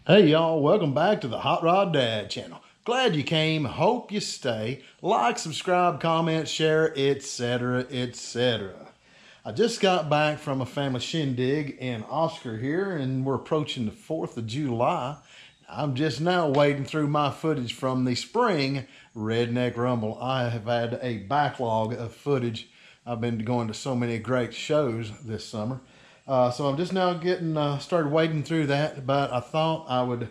Hey y'all, welcome back to the Hot Rod Dad channel. Glad you came, hope you stay. Like, subscribe, comment, share, etc, etc. I just got back from a family shindig in Oscar here, and we're approaching the 4th of July. I'm just now wading through my footage from the spring Redneck Rumble. I have had a backlog of footage. I've been going to so many great shows this summer. So I'm just now getting started wading through that, but I thought I would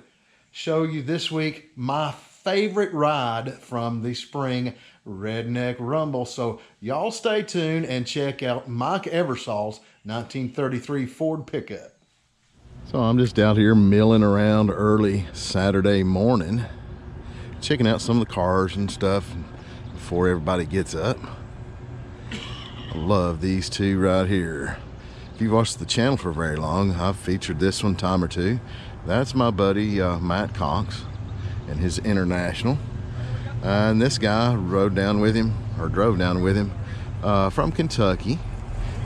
show you this week my favorite ride from the spring Redneck Rumble. So y'all stay tuned and check out Mike Eversall's 1933 Ford pickup. So I'm just out here milling around early Saturday morning, checking out some of the cars and stuff before everybody gets up. I love these two right here. If you've watched the channel for very long, I've featured this one time or two. That's my buddy Matt Cox and his International. And this guy rode down with him, or drove down with him, from Kentucky.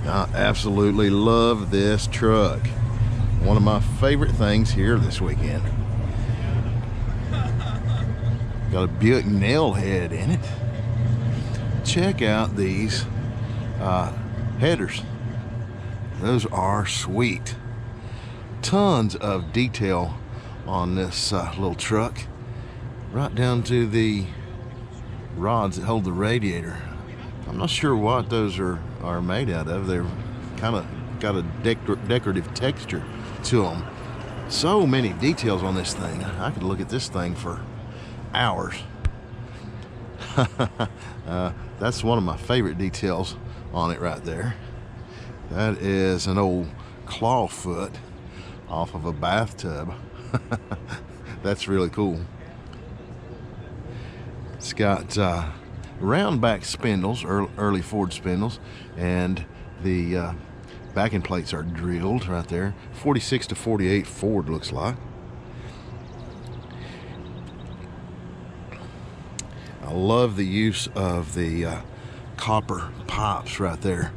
I absolutely love this truck. One of my favorite things here this weekend. Got a Buick Nailhead in it. Check out these headers. Those are sweet. Tons of detail on this little truck, right down to the rods that hold the radiator. I'm not sure what those are made out of. They're kind of got a decorative texture to them. So many details on this thing. I could look at this thing for hours. That's one of my favorite details on it right there. That is an old claw foot off of a bathtub. That's really cool. It's got round back spindles, early Ford spindles, and the backing plates are drilled right there. 46 to 48 Ford looks like. I love the use of the copper pipes right there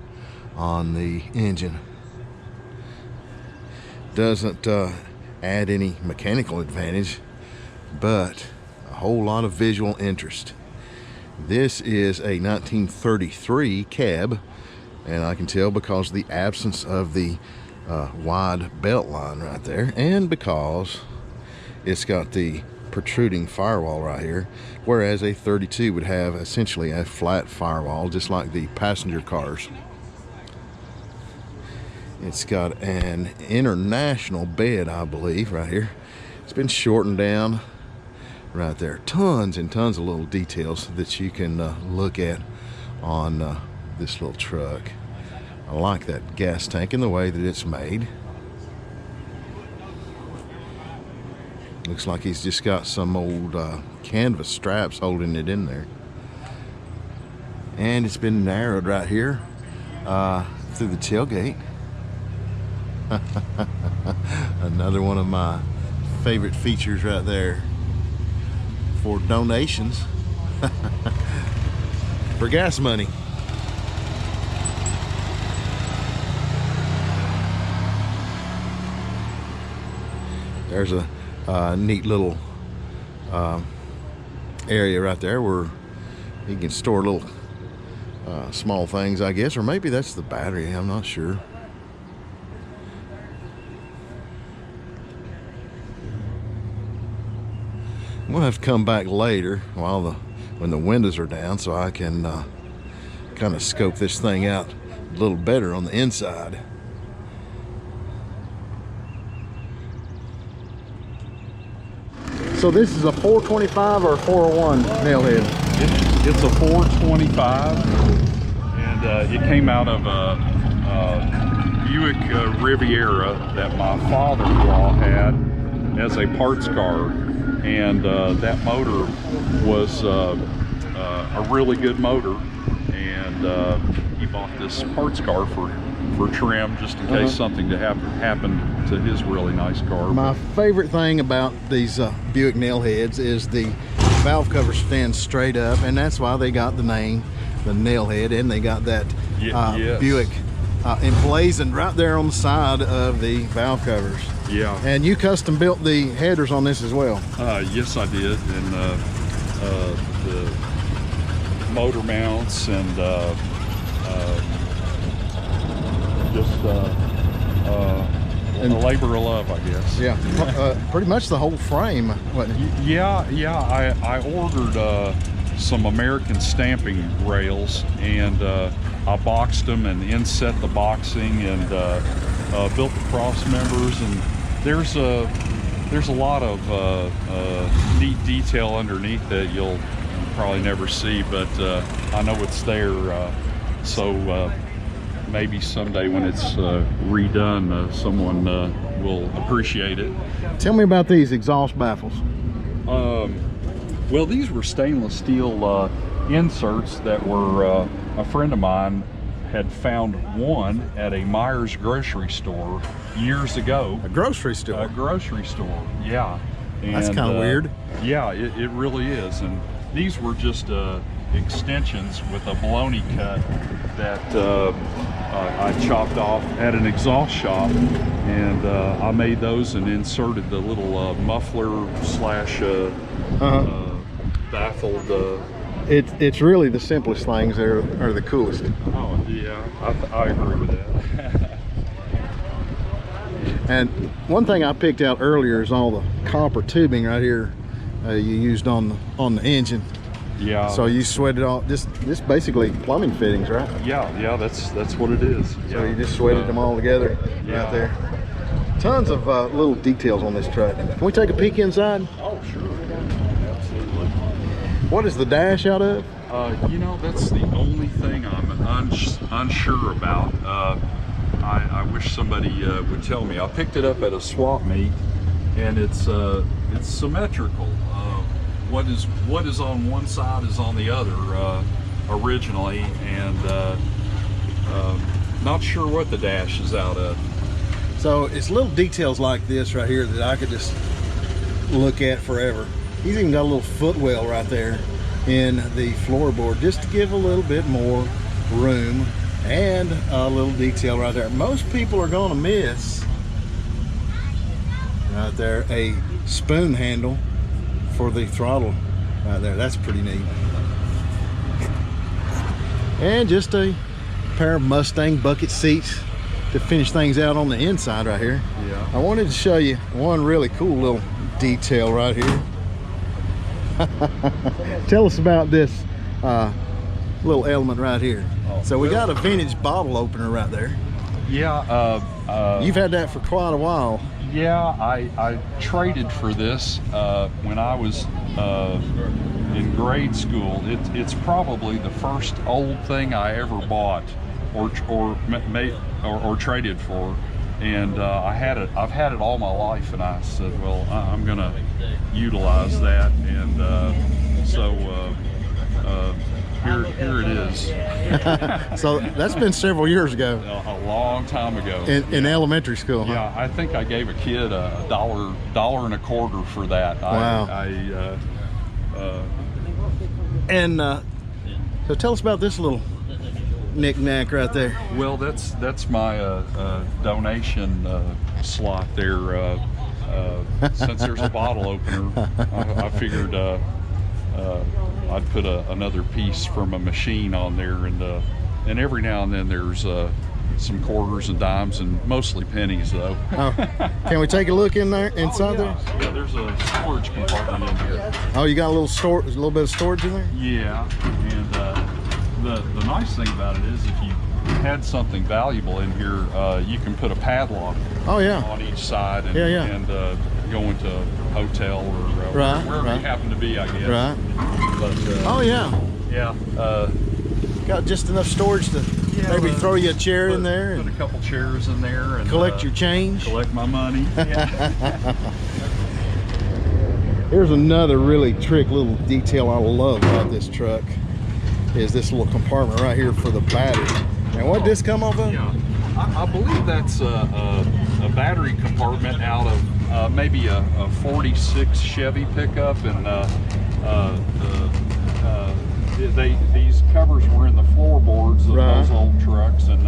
on the engine. Doesn't add any mechanical advantage, but a whole lot of visual interest. This is a 1933 cab, and I can tell because of the absence of the wide belt line right there, and because it's got the protruding firewall right here, whereas a 32 would have essentially a flat firewall, just like the passenger cars. It's got an International bed, I believe, right here. It's been shortened down right there. Tons and tons of little details that you can look at on this little truck. I like that gas tank and the way that it's made. Looks like he's just got some old canvas straps holding it in there. And it's been narrowed right here through the tailgate. Another one of my favorite features right there for donations for gas money. There's a neat little area right there where you can store little small things, I guess, or maybe that's the battery, I'm not sure. We'll have to come back later when the windows are down, so I can kind of scope this thing out a little better on the inside. So this is a 425 or a 401 Nailhead? It's a 425, and it came out of a Buick Riviera that my father-in-law had as a parts car. And that motor was a really good motor, and he bought this parts car for trim, just in case something to happen to his really nice car. My favorite thing about these Buick Nailheads is the valve cover stands straight up, and that's why they got the name, the Nailhead, and they got that yes. Buick emblazoned right there on the side of the valve covers. Yeah. And you custom built the headers on this as well. Yes, I did, and the motor mounts and and a labor of love, I guess. Yeah, pretty much the whole frame, wasn't it? Yeah. I ordered some American stamping rails, and I boxed them and inset the boxing and built the cross members. And there's a lot of neat detail underneath that you'll probably never see, but I know it's there. So maybe someday when it's redone, someone will appreciate it. Tell me about these exhaust baffles. Well, these were stainless steel inserts that were a friend of mine had found one at a Myers grocery store years ago. A grocery store? A grocery store, yeah. And, that's kind of weird. Yeah, it really is. And these were just extensions with a baloney cut that I chopped off at an exhaust shop, and I made those and inserted the little muffler slash baffled. It's really the simplest things that are the coolest. Oh yeah, I agree with that. And one thing I picked out earlier is all the copper tubing right here you used on the engine. Yeah. So you sweated all this basically plumbing fittings, right? Yeah, that's what it is. So yeah. you just sweated them all together right there. Tons of little details on this truck. Can we take a peek inside? Oh sure. Absolutely. What is the dash out of? You know, that's the only thing I'm unsure about. I wish somebody would tell me. I picked it up at a swap meet, and it's symmetrical. What is on one side is on the other originally, and not sure what the dash is out of. So it's little details like this right here that I could just look at forever. He's even got a little footwell right there in the floorboard just to give a little bit more room, and a little detail right there. Most people are going to miss right there a spoon handle for the throttle right there. That's pretty neat. And just a pair of Mustang bucket seats to finish things out on the inside right here. Yeah. I wanted to show you one really cool little detail right here. Tell us about this little element right here. So we got a vintage bottle opener right there. Yeah. You've had that for quite a while. Yeah, I traded for this when I was in grade school. It's probably the first old thing I ever bought or traded for, and I've had it all my life, and I said, well, I'm gonna utilize that, and so here it is. So that's been several years ago. A long time ago. In elementary school, huh? Yeah, I think I gave a kid a dollar and a quarter for that. Wow. And so tell us about this little knick-knack right there. Well, that's my donation slot there. Since there's a bottle opener, I figured I'd put another piece from a machine on there, and every now and then there's some quarters and dimes, and mostly pennies though. Oh, can we take a look in there inside there? Yeah, there's a storage compartment in here. Oh, you got a little bit of storage in there? Yeah, and the nice thing about it is if you had something valuable in here, you can put a padlock on each side and, and go into a hotel or wherever you happen to be, I guess. Right. But, got just enough storage to maybe throw you a chair in there. Put a couple chairs in there and collect your change. Collect my money. Here's another really trick little detail I love about this truck is this little compartment right here for the battery. And what did this come off of? Yeah, I believe that's a battery compartment out of maybe a 46 Chevy pickup, and these covers were in the floorboards of those old trucks, and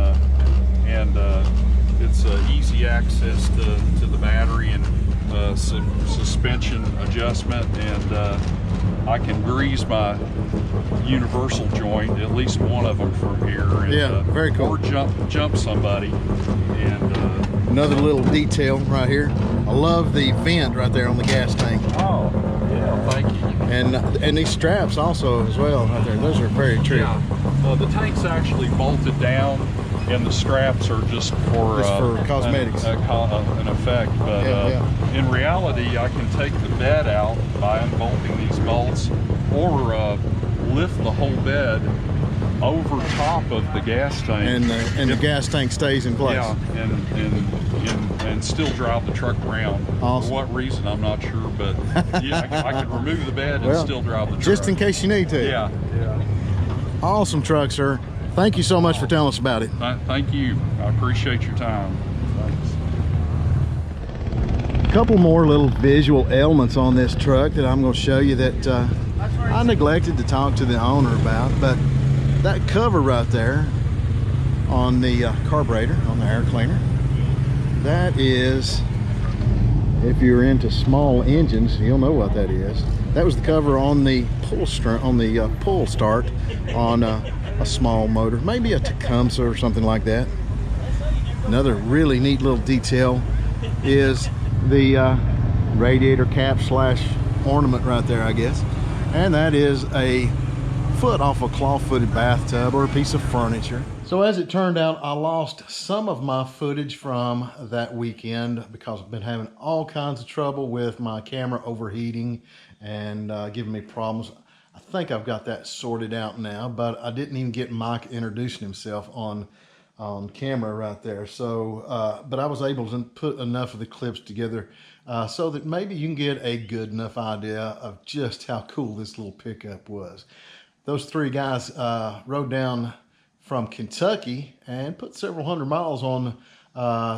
it's easy access to the the battery and some suspension adjustment, and I can grease my universal joint, at least one of them from here. And, yeah, very cool. Or jump somebody. And another little detail right here. I love the vent right there on the gas tank. oh, yeah, thank you. And these straps also as well right there. Those are very true. Yeah, the tank's actually bolted down, and the straps are just for cosmetics, an effect. But in reality, I can take the bed out by unbolting these bolts, or lift the whole bed over top of the gas tank, and the gas tank stays in place. Yeah, and still drive the truck around. Awesome. For what reason, I'm not sure, but yeah, I could remove the bed and still drive the truck. Just in case you need to. Yeah. Awesome truck, sir. Thank you so much for telling us about it. Thank you. I appreciate your time. Thanks. A couple more little visual elements on this truck that I'm going to show you that I neglected to talk to the owner about, but that cover right there on the carburetor, on the air cleaner, that is, if you're into small engines, you'll know what that is. That was the cover on the pull start on a small motor, maybe a Tecumseh or something like that. Another really neat little detail is the radiator cap slash ornament right there, I guess, and that is a foot off a claw-footed bathtub or a piece of furniture. So as it turned out, I lost some of my footage from that weekend because I've been having all kinds of trouble with my camera overheating and giving me problems. I think I've got that sorted out now, but I didn't even get Mike introducing himself on camera right there. So, but I was able to put enough of the clips together so that maybe you can get a good enough idea of just how cool this little pickup was. Those three guys rode down from Kentucky and put several hundred miles on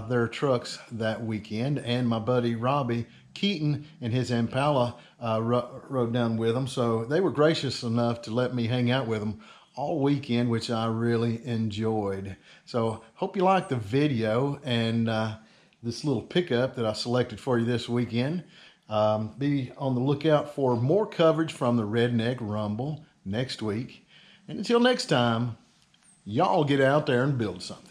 their trucks that weekend. And my buddy Robbie Keaton and his Impala rode down with them. So they were gracious enough to let me hang out with them all weekend, which I really enjoyed. So hope you liked the video and this little pickup that I selected for you this weekend. Be on the lookout for more coverage from the Redneck Rumble next week. And until next time, y'all get out there and build something.